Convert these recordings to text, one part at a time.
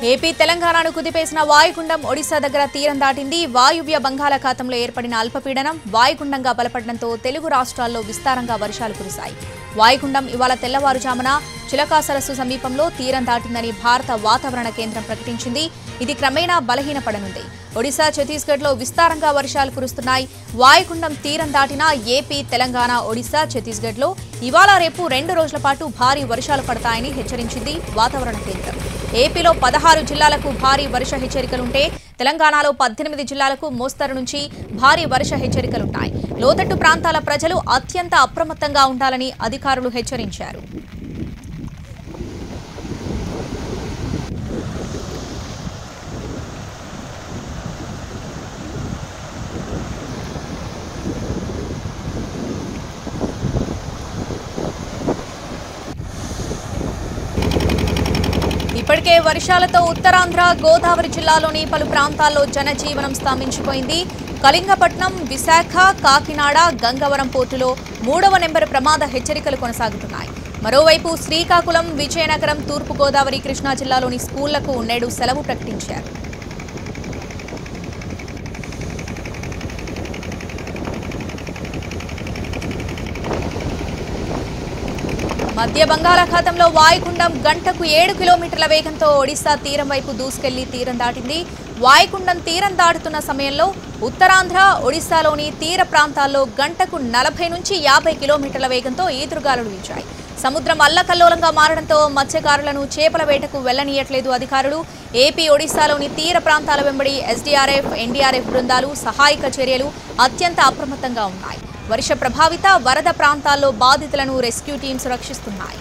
AP తెలంగాణను కుదిపేసిన వాయుగుండం ఒడిశా దగ్గర తీరం దాటింది. వాయువ్య బంగాళాఖాతంలో ఏర్పడిన అల్పపీడనం వాయుగుండంగా బలపడడంతో తెలుగు రాష్ట్రాల్లో విస్తారంగా వర్షాలు కురిశాయి. వాయుగుండం ఇవాళ తెల్లవారుజామున చిలకా సరస్సు సమీపంలో తీరం దాటిందని భారత వాతావరణ కేంద్రం ప్రకటించింది. ఇది క్రమేణా బలహీనపడనుంది. ఒడిశా, ఛత్తీస్గఢ్లో విస్తారంగా వర్షాలు కురుస్తున్నాయి. వాయుగుండం తీరం దాటిన ఏపీ, తెలంగాణ, ఒడిశా, ఛత్తీస్గఢ్లో ఇవాళ రేపు 2 రోజుల పాటు భారీ వర్షాలు పడతాయని హెచ్చరించింది వాతావరణ కేంద్రం. ఏపీలో 16 జిల్లాలకు భారీ వర్ష హెచ్చరికలుంటే తెలంగాణలో 18 జిల్లాలకు మోస్తరు నుంచి భారీ వర్ష హెచ్చరికలున్నాయి. లోతట్టు ప్రాంతాల ప్రజలు అత్యంత అప్రమత్తంగా ఉండాలని అధికారులు హెచ్చరించారు. ఇప్పటికే వర్షాలతో ఉత్తరాంధ్ర, గోదావరి జిల్లాలోని పలు ప్రాంతాల్లో జనజీవనం స్తంభించిపోయింది. కళింగపట్నం, విశాఖ, కాకినాడ, గంగవరం పోర్టులో 3వ నెంబర్ ప్రమాద హెచ్చరికలు కొనసాగుతున్నాయి. మరోవైపు శ్రీకాకుళం, విజయనగరం, తూర్పుగోదావరి, కృష్ణా జిల్లాలోని స్కూళ్లకు నేడు సెలవు ప్రకటించారు. మధ్య బంగాళాఖాతంలో వాయుగుండం గంటకు 7 కిలోమీటర్ల వేగంతో ఒడిశా తీరం వైపు దూసుకెళ్లి తీరం దాటింది. వాయుగుండం తీరం దాటుతున్న సమయంలో ఉత్తరాంధ్ర, ఒడిశాలోని తీర ప్రాంతాల్లో గంటకు 40 నుంచి 50 కిలోమీటర్ల వేగంతో ఈదురుగాలులు వీచాయి. సముద్రం అల్లకల్లోలంగా మారడంతో మత్స్యకారులను చేపల వేటకు వెళ్లనీయట్లేదు అధికారులు. ఏపీ, ఒడిశాలోని తీర ప్రాంతాల వెంబడి ఎస్డీఆర్ఎఫ్, ఎన్డీఆర్ఎఫ్ బృందాలు సహాయక చర్యలు అత్యంత అప్రమత్తంగా ఉన్నాయి. వర్ష ప్రభావిత, వరద ప్రాంతాల్లో బాధితులను రెస్క్యూ టీమ్స్ రక్షిస్తున్నాయి.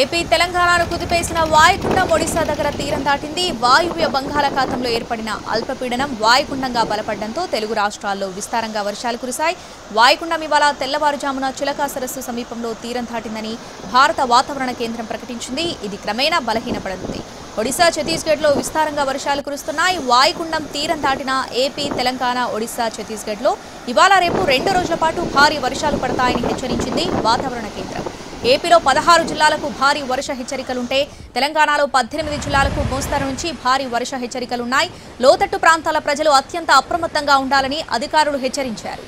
ఏపీ, తెలంగాణను కుదిపేసిన వాయుగుండం ఒడిశా దగ్గర తీరం దాటింది. వాయువ్య బంగాళాఖాతంలో ఏర్పడిన అల్పపీడనం వాయుగుండంగా బలపడడంతో తెలుగు రాష్ట్రాల్లో విస్తారంగా వర్షాలు కురిశాయి. వాయుగుండం ఇవాళ తెల్లవారుజామున చిలకా సరస్సు సమీపంలో తీరం దాటిందని భారత వాతావరణ కేంద్రం ప్రకటించింది. ఇది క్రమేణా బలహీనపడనుంది. ఒడిశా, ఛత్తీస్గఢ్లో విస్తారంగా వర్షాలు కురుస్తున్నాయి. వాయుగుండం తీరం దాటిన ఏపీ, తెలంగాణ, ఒడిశా, ఛత్తీస్గఢ్లో ఇవాళ రేపు 2 రోజుల పాటు భారీ వర్షాలు పడతాయని హెచ్చరించింది వాతావరణ కేంద్రం. ఏపీలో 16 జిల్లాలకు భారీ వర్ష హెచ్చరికలుంటే తెలంగాణలో 18 జిల్లాలకు మోస్తరు నుంచి భారీ వర్ష హెచ్చరికలున్నాయి. లోతట్టు ప్రాంతాల ప్రజలు అత్యంత అప్రమత్తంగా ఉండాలని అధికారులు హెచ్చరించారు.